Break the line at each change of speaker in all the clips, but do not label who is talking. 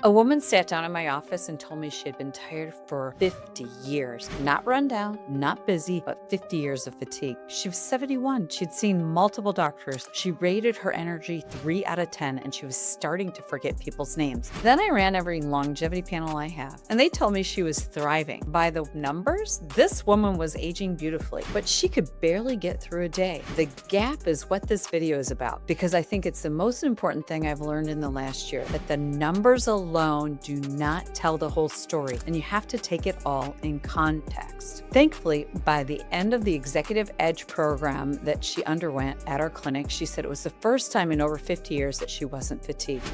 A woman sat down in my office and told me she had been tired for 50 years. Not run down, not busy, but 50 years of fatigue. She was 71. She'd seen multiple doctors. She rated her energy 3 out of 10, and she was starting to forget people's names. Then I ran every longevity panel I have, and they told me she was thriving. By the numbers, this woman was aging beautifully, but she could barely get through a day. The gap is what this video is about, because I think it's the most important thing I've learned in the last year, that the numbers alone do not tell the whole story, and you have to take it all in context. Thankfully, by the end of the Executive Edge program that she underwent at our clinic, she said it was the first time in over 50 years that she wasn't fatigued.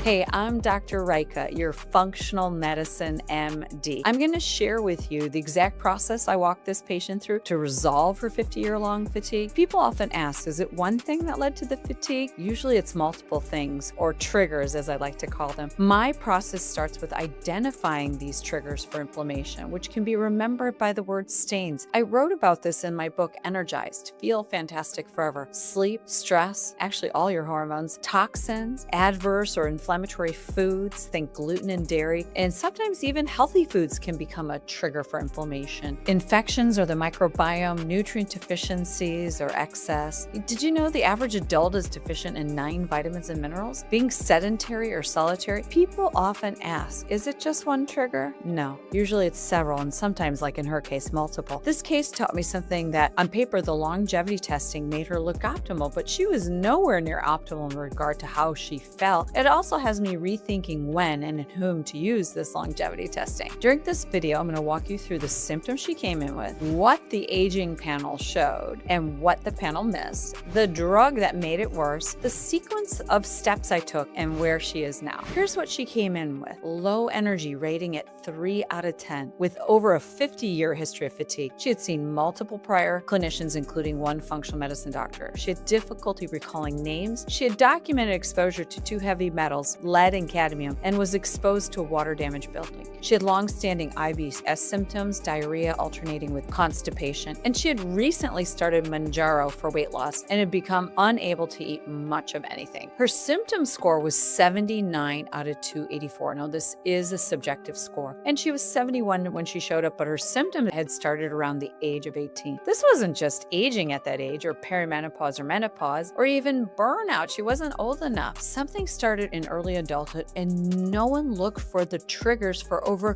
Hey, I'm Dr. Rajka, your functional medicine MD. I'm going to share with you the exact process I walked this patient through to resolve her 50-year-long fatigue. People often ask, is it one thing that led to the fatigue? Usually it's multiple things, or triggers as I like to call them. My process starts with identifying these triggers for inflammation, which can be remembered by the word stains. I wrote about this in my book, Energized, Feel Fantastic Forever. Sleep, stress, actually all your hormones, toxins, adverse or inflammatory foods, think gluten and dairy, and sometimes even healthy foods can become a trigger for inflammation. Infections or the microbiome, nutrient deficiencies or excess. Did you know the average adult is deficient in 9 vitamins and minerals? Being sedentary or solitary, people often ask, is it just one trigger? No, usually it's several, and sometimes, like in her case, multiple. This case taught me something that on paper the longevity testing made her look optimal, but she was nowhere near optimal in regard to how she felt. It also has me rethinking when and in whom to use this longevity testing. During this video, I'm going to walk you through the symptoms she came in with, what the aging panel showed, and what the panel missed, the drug that made it worse, the sequence of steps I took, and where she is now. Here's what she came in with. Low energy, rating at 3 out of 10, with over a 50-year history of fatigue. She had seen multiple prior clinicians, including one functional medicine doctor. She had difficulty recalling names. She had documented exposure to 2 heavy metals, lead and cadmium, and was exposed to a water damage building. She had long-standing IBS symptoms, diarrhea alternating with constipation, and she had recently started Manjaro for weight loss and had become unable to eat much of anything. Her symptom score was 79 out of 284. Now, this is a subjective score, and she was 71 when she showed up, but her symptom had started around the age of 18. This wasn't just aging at that age, or perimenopause or menopause, or even burnout. She wasn't old enough. Something started in early adulthood, and no one looked for the triggers for over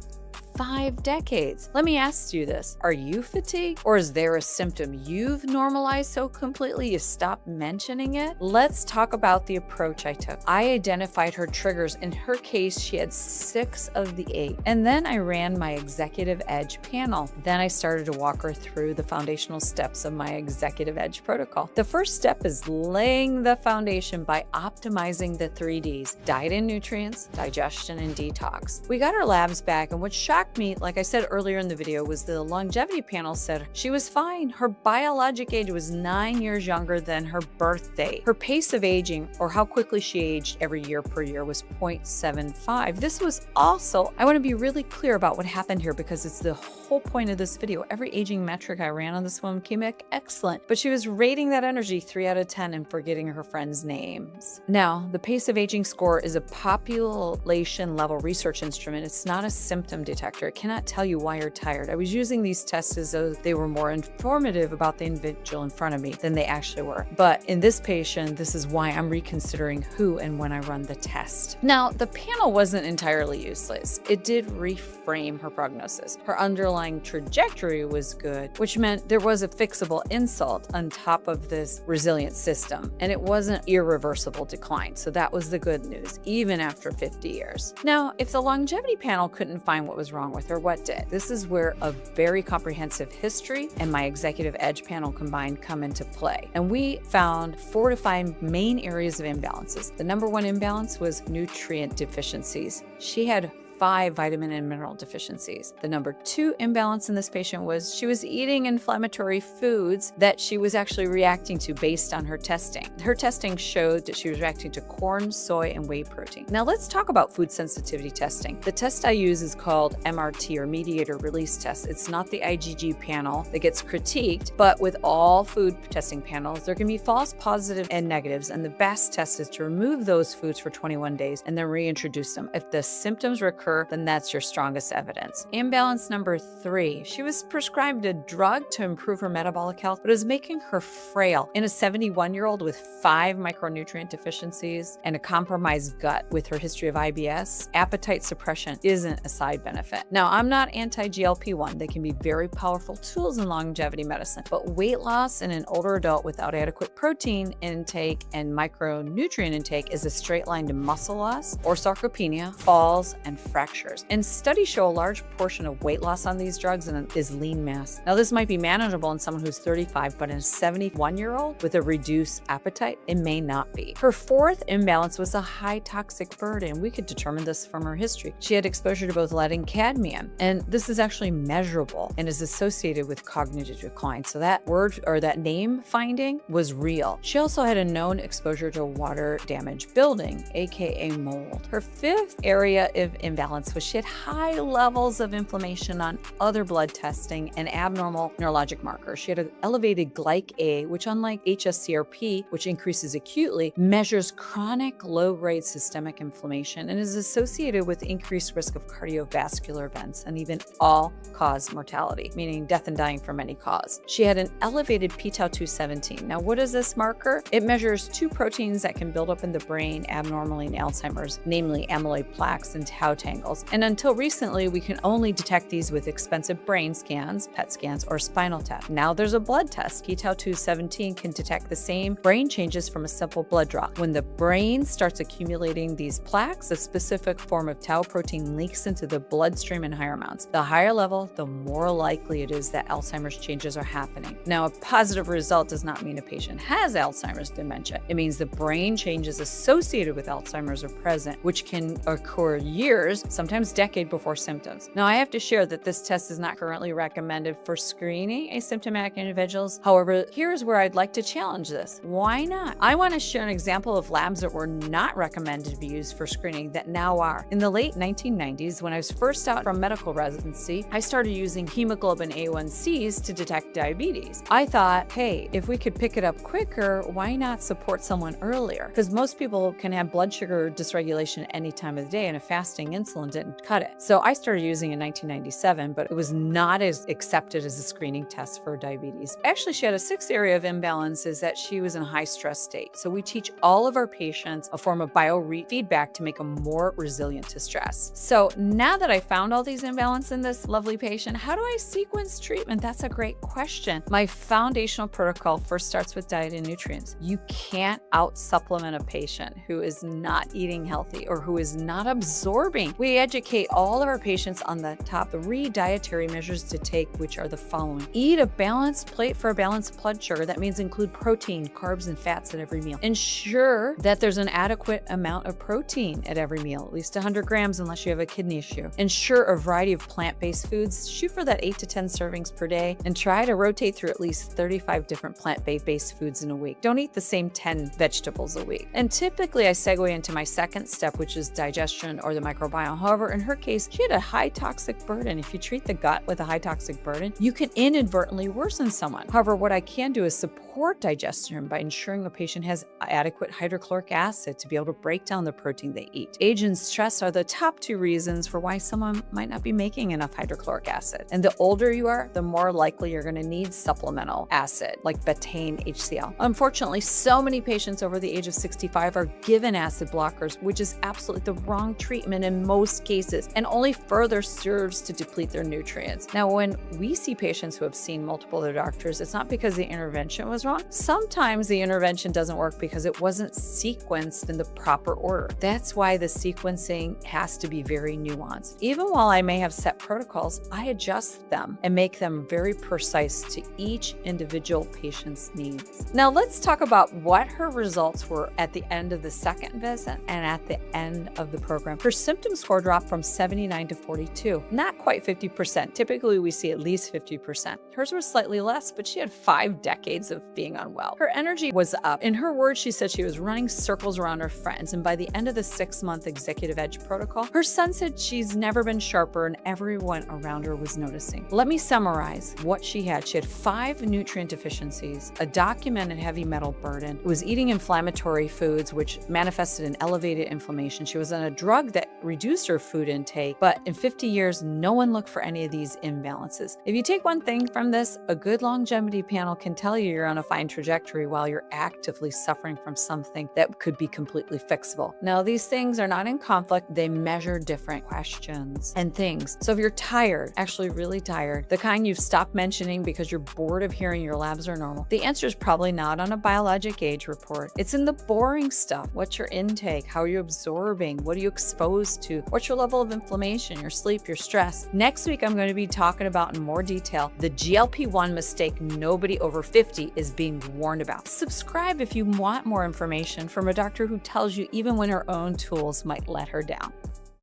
5 decades. Let me ask you this. Are you fatigued? Or is there a symptom you've normalized so completely you stopped mentioning it? Let's talk about the approach I took. I identified her triggers. In her case, she had 6 of the 8. And then I ran my Executive Edge panel. Then I started to walk her through the foundational steps of my Executive Edge protocol. The first step is laying the foundation by optimizing the 3 Ds: diet and nutrients, digestion, and detox. We got her labs back, and what shocked me, like I said earlier in the video, was the longevity panel said she was fine. Her biologic age was 9 years younger than her birth date. Her pace of aging, or how quickly she aged every year per year, was 0.75. This was also, I want to be really clear about what happened here, because it's the whole point of this video. Every aging metric I ran on this woman came back excellent, but she was rating that energy 3 out of 10 and forgetting her friends' names. Now, the pace of aging score is a population level research instrument. It's not a symptom detector. It cannot tell you why you're tired. I was using these tests as though they were more informative about the individual in front of me than they actually were. But in this patient, this is why I'm reconsidering who and when I run the test. Now, the panel wasn't entirely useless. It did reframe her prognosis. Her underlying trajectory was good, which meant there was a fixable insult on top of this resilient system, and it wasn't irreversible decline. So that was the good news, even after 50 years. Now, if the longevity panel couldn't find what was wrong with her, what did? This is where a very comprehensive history and my Executive Edge panel combined come into play. And we found 4 to 5 main areas of imbalances. The number 1 imbalance was nutrient deficiencies. She had 5 vitamin and mineral deficiencies. The number 2 imbalance in this patient was she was eating inflammatory foods that she was actually reacting to based on her testing. Her testing showed that she was reacting to corn, soy, and whey protein. Now let's talk about food sensitivity testing. The test I use is called MRT, or mediator release test. It's not the IgG panel that gets critiqued, but with all food testing panels, there can be false positives and negatives, and the best test is to remove those foods for 21 days and then reintroduce them. If the symptoms recur, then that's your strongest evidence. Imbalance number 3, she was prescribed a drug to improve her metabolic health, but it was making her frail. In a 71-year-old with 5 micronutrient deficiencies and a compromised gut with her history of IBS, appetite suppression isn't a side benefit. Now, I'm not anti-GLP-1. They can be very powerful tools in longevity medicine, but weight loss in an older adult without adequate protein intake and micronutrient intake is a straight line to muscle loss or sarcopenia, falls, and fractures. And studies show a large portion of weight loss on these drugs is lean mass. Now, this might be manageable in someone who's 35, but in a 71-year-old with a reduced appetite, it may not be. Her 4th imbalance was a high toxic burden. We could determine this from her history. She had exposure to both lead and cadmium, and this is actually measurable and is associated with cognitive decline. So that word or that name finding was real. She also had a known exposure to water damage building, aka mold. Her 5th area of imbalance was she had high levels of inflammation on other blood testing and abnormal neurologic markers. She had an elevated glyc-A, which unlike hsCRP, which increases acutely, measures chronic low-grade systemic inflammation and is associated with increased risk of cardiovascular events and even all-cause mortality, meaning death and dying from any cause. She had an elevated p-tau217. Now, what is this marker? It measures 2 proteins that can build up in the brain abnormally in Alzheimer's, namely amyloid plaques and tau tangles. And until recently, we can only detect these with expensive brain scans, PET scans, or spinal tap. Now there's a blood test. p-tau217 can detect the same brain changes from a simple blood draw. When the brain starts accumulating these plaques, a specific form of tau protein leaks into the bloodstream in higher amounts. The higher level, the more likely it is that Alzheimer's changes are happening. Now, a positive result does not mean a patient has Alzheimer's dementia. It means the brain changes associated with Alzheimer's are present, which can occur years, sometimes decades before symptoms. Now, I have to share that this test is not currently recommended for screening asymptomatic individuals. However, here's where I'd like to challenge this. Why not? I want to share an example of labs that were not recommended to be used for screening that now are. In the late 1990s, when I was first out from medical residency, I started using hemoglobin A1Cs to detect diabetes. I thought, hey, if we could pick it up quicker, why not support someone earlier? Because most people can have blood sugar dysregulation any time of the day, and a fasting insulin didn't cut it. So I started using in 1997, but it was not as accepted as a screening test for diabetes. Actually, she had a 6th area of imbalance is that she was in a high stress state. So we teach all of our patients a form of biofeedback to make them more resilient to stress. So now that I found all these imbalances in this lovely patient, how do I sequence treatment? That's a great question. My foundational protocol first starts with diet and nutrients. You can't out-supplement a patient who is not eating healthy or who is not absorbing. We educate all of our patients on the top 3 dietary measures to take, which are the following. Eat a balanced plate for a balanced blood sugar. That means include protein, carbs, and fats at every meal. Ensure that there's an adequate amount of protein at every meal, at least 100 grams unless you have a kidney issue. Ensure a variety of plant-based foods. Shoot for that 8 to 10 servings per day and try to rotate through at least 35 different plant-based foods in a week. Don't eat the same 10 vegetables a week. And typically I segue into my 2nd step, which is digestion or the microbiome. However, in her case, she had a high toxic burden. If you treat the gut with a high toxic burden, you can inadvertently worsen someone. However, what I can do is support digestion by ensuring the patient has adequate hydrochloric acid to be able to break down the protein they eat. Age and stress are the top 2 reasons for why someone might not be making enough hydrochloric acid. And the older you are, the more likely you're going to need supplemental acid like betaine HCl. Unfortunately, so many patients over the age of 65 are given acid blockers, which is absolutely the wrong treatment in most cases and only further serves to deplete their nutrients. Now, when we see patients who have seen multiple other doctors, it's not because the intervention was wrong. Sometimes the intervention doesn't work because it wasn't sequenced in the proper order. That's why the sequencing has to be very nuanced. Even while I may have set protocols, I adjust them and make them very precise to each individual patient's needs. Now, let's talk about what her results were at the end of the 2nd visit and at the end of the program. Her symptoms score dropped from 79 to 42. Not quite 50%. Typically, we see at least 50%. Hers was slightly less, but she had 5 decades of being unwell. Her energy was up. In her words, she said she was running circles around her friends, and by the end of the 6-month Executive Edge protocol, her son said she's never been sharper and everyone around her was noticing. Let me summarize what she had. She had 5 nutrient deficiencies, a documented heavy metal burden, was eating inflammatory foods, which manifested in elevated inflammation. She was on a drug that reduced her food intake, but in 50 years, no one looked for any of these imbalances. If you take one thing from this, a good longevity panel can tell you you're on a fine trajectory while you're actively suffering from something that could be completely fixable. Now, these things are not in conflict. They measure different questions and things. So if you're tired, actually really tired, the kind you've stopped mentioning because you're bored of hearing your labs are normal, the answer is probably not on a biologic age report. It's in the boring stuff. What's your intake? How are you absorbing? What are you exposed to? What's your level of inflammation, your sleep, your stress? Next week, I'm going to be talking about in more detail the GLP-1 mistake nobody over 50 is being warned about. Subscribe if you want more information from a doctor who tells you even when her own tools might let her down.